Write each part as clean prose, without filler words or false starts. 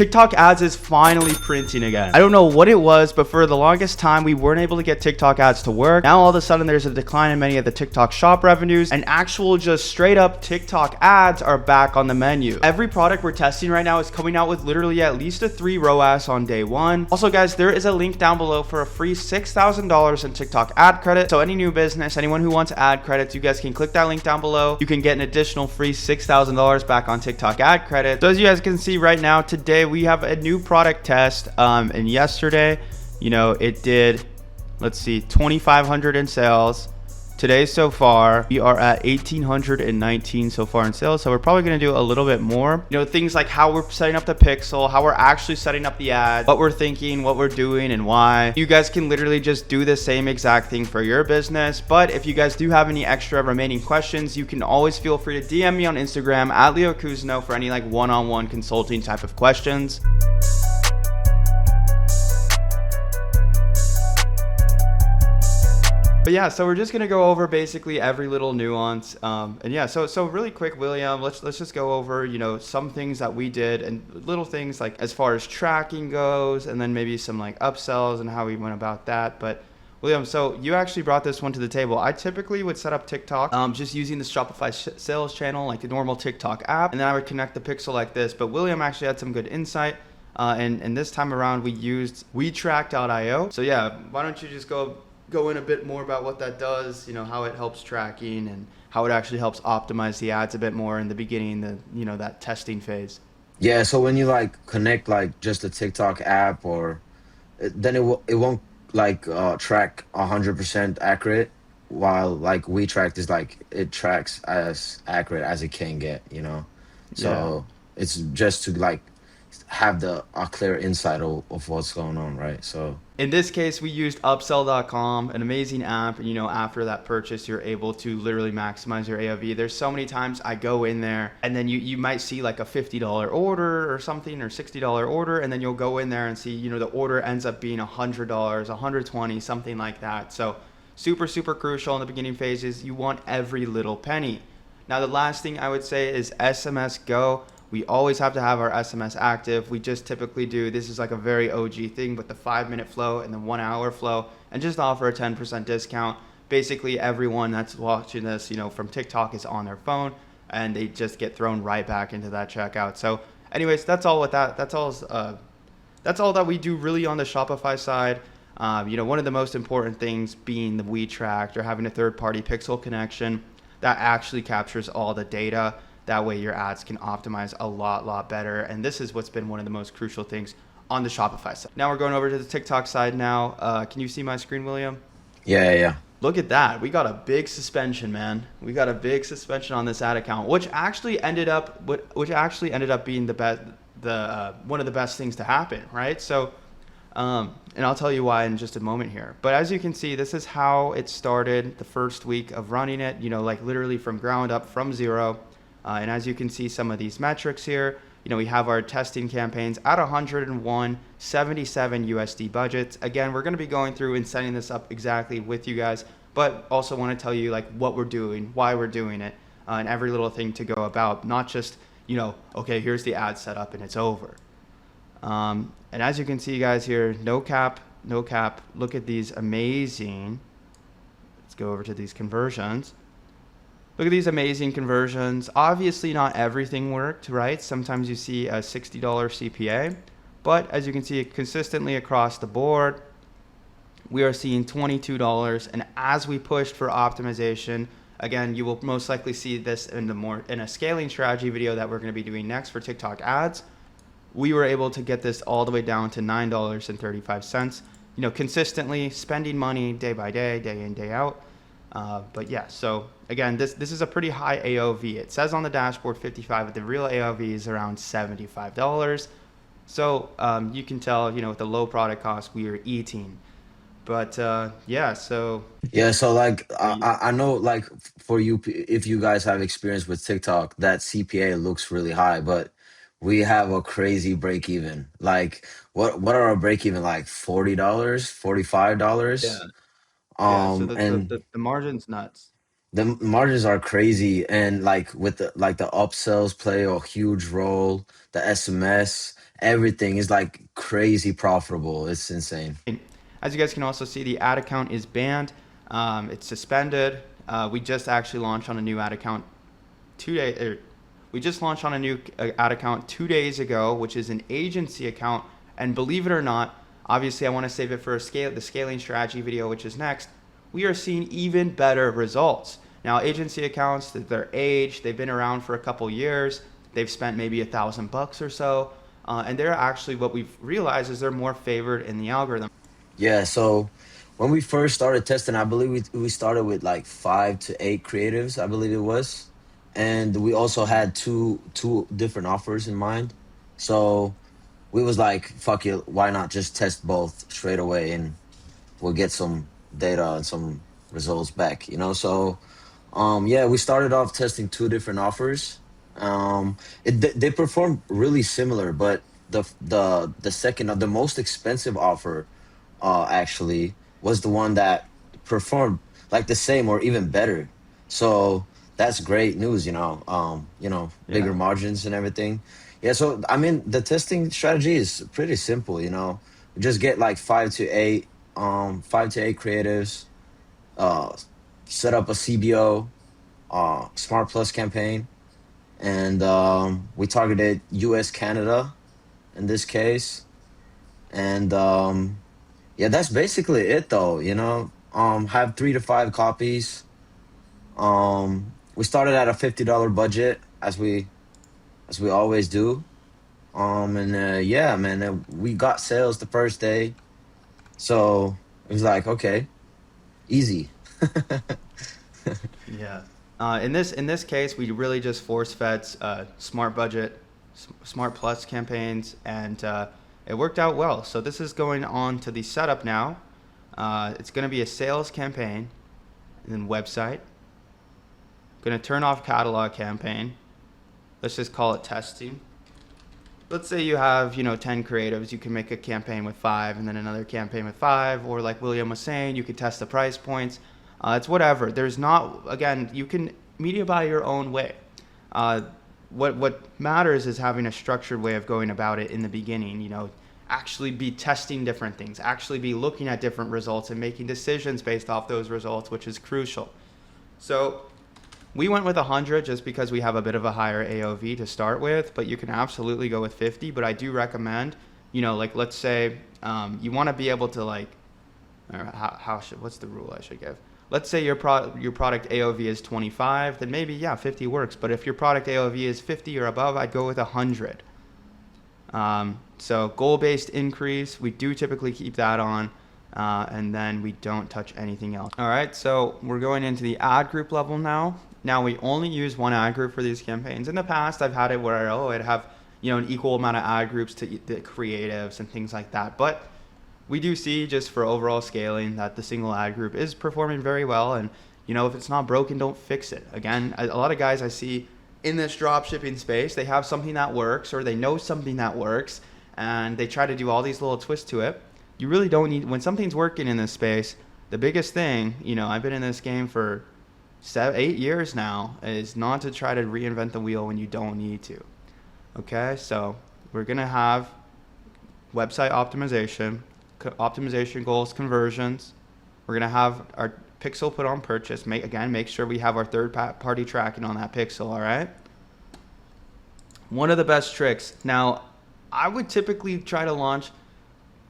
TikTok ads is finally printing again. I don't know what it was, but for the longest time, we weren't able to get TikTok ads to work. Now, all of a sudden, there's a decline in many of the TikTok shop revenues, and actual just straight up TikTok ads are back on the menu. Every product we're testing right now is coming out with literally at least a 3 ROAS on day one. Also, guys, there is a link down below for a free $6,000 in TikTok ad credit. So any new business, anyone who wants ad credits, you guys can click that link down below. You can get an additional free $6,000 back on TikTok ad credit. So as you guys can see right now, today we have a new product test, and yesterday, it did, let's see, 2,500 in sales. Today so far, we are at 1,819 so far in sales. So we're probably going to do a little bit more. Things like how we're setting up the pixel, how we're actually setting up the ad, what we're thinking, what we're doing, and why. You guys can literally just do the same exact thing for your business. But if you guys do have any extra remaining questions, you can always feel free to DM me on Instagram at Leo Kuzno for any one-on-one consulting type of questions. But yeah, so we're just gonna go over basically every little nuance, and yeah, so really quick, William, let's just go over some things that we did and little things like as far as tracking goes, and then maybe some like upsells and how we went about that. But William, so you actually brought this one to the table. I typically would set up TikTok just using the Shopify sales channel, like the normal TikTok app, and then I would connect the pixel like this. But William actually had some good insight. And this time around we used WeTrack.io. So yeah, why don't you just go in a bit more about what that does, how it helps tracking and how it actually helps optimize the ads a bit more in the beginning, that testing phase. Yeah, so when you connect just the TikTok app then it won't track 100% accurate, while WeTrack is it tracks as accurate as it can get. Yeah. So it's just to have a clear insight of what's going on, right? So In this case, we used upsell.com, an amazing app. And, after that purchase, you're able to literally maximize your AOV. There's so many times I go in there and then you might see like a $50 order or something, or $60 order. And then you'll go in there and see, the order ends up being $100, $120, something like that. So super, super crucial in the beginning phases. You want every little penny. Now, the last thing I would say is SMS Go. We always have to have our SMS active. We just typically do, this is like a very OG thing, but the 5-minute flow and the 1 hour flow, and just offer a 10% discount. Basically, everyone that's watching this, from TikTok is on their phone, and they just get thrown right back into that checkout. So anyways, that's all with that. That's all that we do really on the Shopify side. One of the most important things being the WeTrack, or having a third-party pixel connection that actually captures all the data. That way your ads can optimize a lot better. And this is what's been one of the most crucial things on the Shopify side. Now we're going over to the TikTok side now. Can you see my screen, William? yeah. Look at that. We got a big suspension, man. We got a big suspension on this ad account, which actually ended up being the best, one of the best things to happen, right? So, and I'll tell you why in just a moment here. But as you can see, this is how it started the first week of running it, literally from ground up, from zero. And as you can see some of these metrics here, we have our testing campaigns at 101, 77 USD budgets. Again, we're going to be going through and setting this up exactly with you guys, but also want to tell you what we're doing, why we're doing it, and every little thing to go about, not just, okay, here's the ad set up and it's over. And as you can see, guys, here, no cap. Look at these amazing, let's go over to these conversions. Look at these amazing conversions. Obviously, not everything worked, right? Sometimes you see a $60 CPA, but as you can see, consistently across the board, we are seeing $22. And as we pushed for optimization, again, you will most likely see this in a scaling strategy video that we're going to be doing next for TikTok ads. We were able to get this all the way down to $9.35. Consistently spending money day by day, day in, day out. But yeah, so again, this is a pretty high AOV. It says on the dashboard 55, but the real AOV is around $75. So you can tell, with the low product cost, we are eating. But yeah, so I know for you, if you guys have experience with TikTok, that CPA looks really high, but we have a crazy break even. What are our break even, like $40, yeah, $45? yeah. So And the margin's nuts. the margins are crazy, and with the upsells play a huge role, the SMS, everything is like crazy profitable. It's insane. As you guys can also see, the ad account is banned. It's suspended. We just actually launched on a new ad account 2 days. We just launched on a new ad account 2 days ago, which is an agency account. And believe it or not, obviously I want to save it for the scaling strategy video, which is next. We are seeing even better results. Now, agency accounts, they're aged, they've been around for a couple years, they've spent maybe $1,000 or so, and they're actually, what we've realized is they're more favored in the algorithm. Yeah, so when we first started testing, I believe we started with like 5 to 8 creatives, I believe it was. And we also had two different offers in mind. So we was like, fuck it, why not just test both straight away and we'll get some data and some results back, you know? So yeah, we started off testing two different offers. They performed really similar, but the second the most expensive offer actually was the one that performed like the same or even better. So that's great news, bigger Yeah. margins and everything. Yeah, so I mean the testing strategy is pretty simple, We just get like 5 to 8 creatives, uh set up a CBO, Smart Plus campaign, and we targeted US, Canada in this case. And yeah, that's basically it though, have 3 to 5 copies. We started at a $50 budget as we always do. And yeah, man, we got sales the first day. So it was like, okay, easy. Yeah. In this case, we really just force fed smart budget, smart plus campaigns, and it worked out well. So this is going on to the setup now. It's going to be a sales campaign, and then website. Going to turn off catalog campaign. Let's just call it testing. Let's say you have 10 creatives. You can make a campaign with 5, and then another campaign with 5, or like William was saying, you could test the price points. It's whatever. There's not, again, you can media buy your own way. uh, what matters is having a structured way of going about it in the beginning. Actually be testing different things, actually be looking at different results and making decisions based off those results, which is crucial. So we went with 100 just because we have a bit of a higher AOV to start with, but you can absolutely go with 50. But I do recommend, like let's say you want to be able to like, or what's the rule I should give? Let's say your product AOV is 25, then maybe 50 works. But if your product AOV is 50 or above, I'd go with 100. So goal-based increase, we do typically keep that on, and then we don't touch anything else. All right, so we're going into the ad group level now. Now we only use one ad group for these campaigns. In the past, I've had it where I'd have an equal amount of ad groups to the creatives and things like that. But we do see, just for overall scaling, that the single ad group is performing very well. And if it's not broken, don't fix it. Again, a lot of guys I see in this drop shipping space, they have something that works, or they know something that works, and they try to do all these little twists to it. You really don't need, when something's working in this space, the biggest thing, I've been in this game for 8 years now, is not to try to reinvent the wheel when you don't need to. Okay, so we're gonna have website optimization goals, conversions. We're gonna have our pixel put on purchase. Make sure we have our third party tracking on that pixel. All right. One of the best tricks. Now, I would typically try to launch,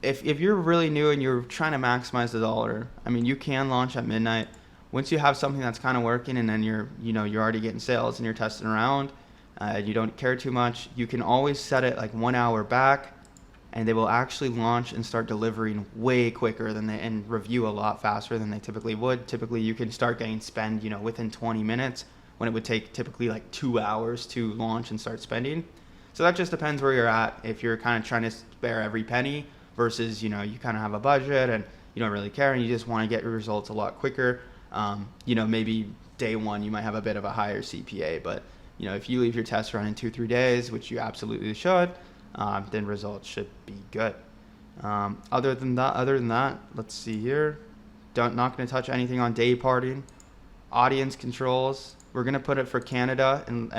if you're really new and you're trying to maximize the dollar. I mean, you can launch at midnight. Once you have something that's kind of working, and then you're already getting sales and you're testing around, you don't care too much, you can always set it like 1 hour back, and they will actually launch and start delivering way quicker than and review a lot faster than they typically would. Typically, you can start getting spend, within 20 minutes, when it would take typically like 2 hours to launch and start spending. So that just depends where you're at. If you're kind of trying to spare every penny versus, you kind of have a budget and you don't really care and you just want to get your results a lot quicker. Maybe day one, you might have a bit of a higher CPA, but if you leave your test run in 2-3 days, which you absolutely should, then results should be good. Other than that, let's see here. Not going to touch anything on day parting. Audience controls. We're going to put it for Canada and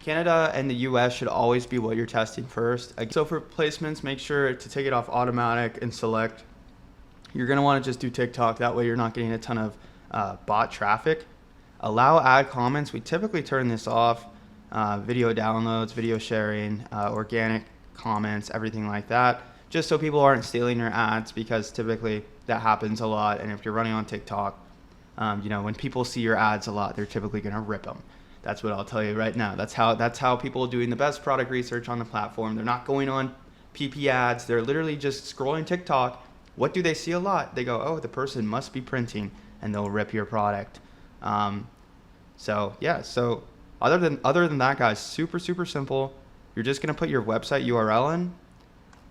Canada and the US should always be what you're testing first. So for placements, make sure to take it off automatic and select. You're going to want to just do TikTok. That way you're not getting a ton of bot traffic. Allow ad comments. We typically turn this off. Video downloads, video sharing, organic comments, everything like that. Just so people aren't stealing your ads, because typically that happens a lot. And if you're running on TikTok, when people see your ads a lot, they're typically going to rip them. That's what I'll tell you right now. That's how people are doing the best product research on the platform. They're not going on PP ads. They're literally just scrolling TikTok. What do they see a lot? They go, oh, the person must be printing, and they'll rip your product. So yeah. So other than that, guys, super super simple. You're just gonna put your website URL in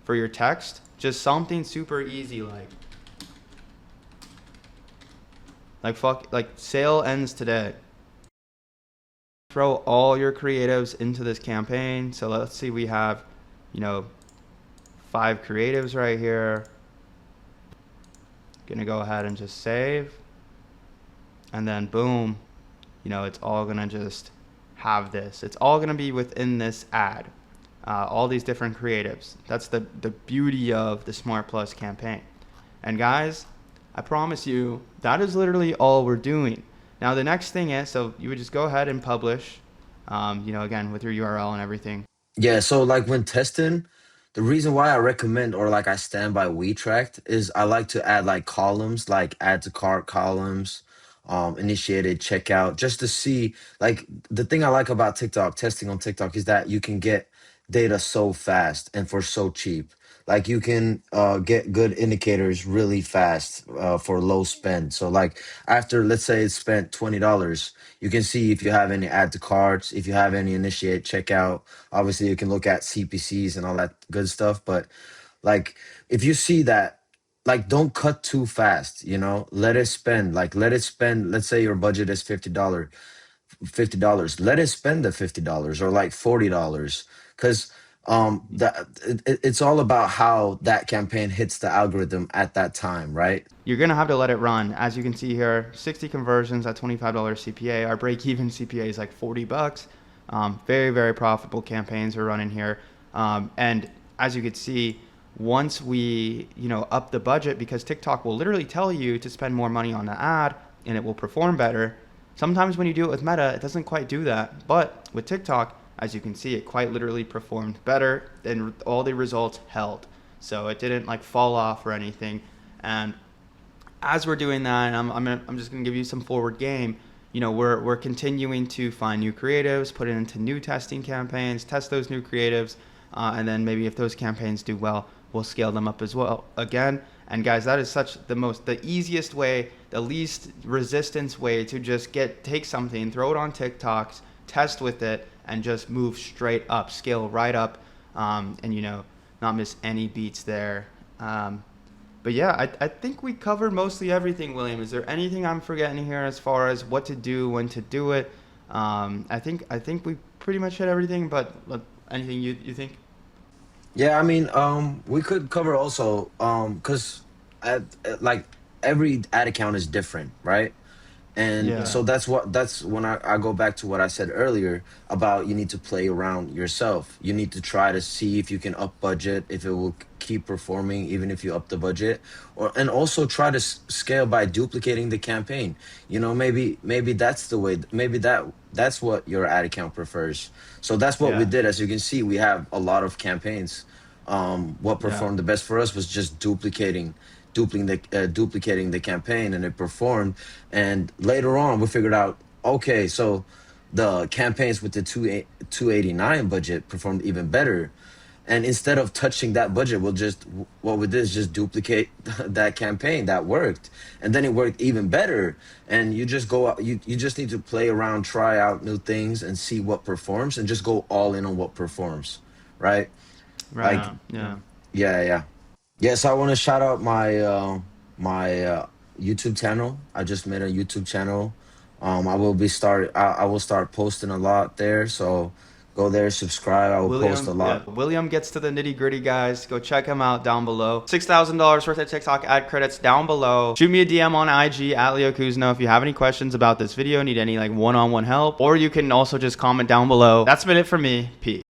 for your text. Just something super easy like sale ends today. Throw all your creatives into this campaign. So let's see, we have, 5 creatives right here. Gonna go ahead and just save, and then boom, it's all gonna just have this. It's all gonna be within this ad. All these different creatives. That's the beauty of the Smart Plus campaign. And guys, I promise you, that is literally all we're doing. Now the next thing is, so you would just go ahead and publish, again with your URL and everything. Yeah, so like when testing, the reason why I recommend or like I stand by WeTracked is I like to add like columns, like add to cart columns, initiated checkout, just to see like the thing I like about TikTok, testing on TikTok is that you can get data so fast and for so cheap. Like you can get good indicators really fast for low spend. So like after let's say it's spent $20, you can see if you have any add to carts, if you have any initiate checkout. Obviously, you can look at CPCs and all that good stuff, but like if you see that, like don't cut too fast, let it spend. Like let it spend. Let's say your budget is $50. Let it spend the $50 or like $40, because it's all about how that campaign hits the algorithm at that time, right? You're gonna have to let it run. As you can see here, 60 conversions at $25 CPA. Our break-even CPA is like $40. Very, very profitable campaigns we're running here. And as you can see, once we, up the budget, because TikTok will literally tell you to spend more money on the ad and it will perform better. Sometimes when you do it with Meta, it doesn't quite do that. But with TikTok, as you can see, it quite literally performed better, and all the results held. So it didn't like fall off or anything. And as we're doing that, and I'm just gonna give you some forward game. We're continuing to find new creatives, put it into new testing campaigns, test those new creatives, and then maybe if those campaigns do well, we'll scale them up as well again. And guys, that is the easiest way, the least resistance way to just take something, throw it on TikToks, test with it, and just move straight up, scale right up, and not miss any beats there. But yeah, I think we covered mostly everything, William. Is there anything I'm forgetting here as far as what to do, when to do it? I think we pretty much hit everything, but anything you think? Yeah, I mean, we could cover also, because like every ad account is different, right? And Yeah. so that's when I go back to what I said earlier about you need to play around yourself. You need to try to see if you can up budget, if it will keep performing even if you up the budget, or and also try to scale by duplicating the campaign. Maybe that's the way. Maybe that's what your ad account prefers. So that's what we Yeah. did. As you can see, we have a lot of campaigns. What Yeah. performed the best for us was just duplicating the campaign, and it performed. And later on we figured out, okay, so the campaigns with the 289 budget performed even better, and instead of touching that budget, what we did is just duplicate that campaign that worked, and then it worked even better. And you just go out, you just need to play around, try out new things and see what performs, and just go all in on what performs, right? Right Like, on. Yeah. yeah, yeah. Yes, I want to shout out my YouTube channel. I just made a YouTube channel. I will start posting a lot there. So Go there, subscribe. I will post a William, yeah, lot. William gets to the nitty gritty, guys. Go check him out down below. $6,000 worth of TikTok ad credits down below. Shoot me a DM on IG at Leo Kuzno if you have any questions about this video, need any like one-on-one help, or you can also just comment down below. That's been it for me. Peace.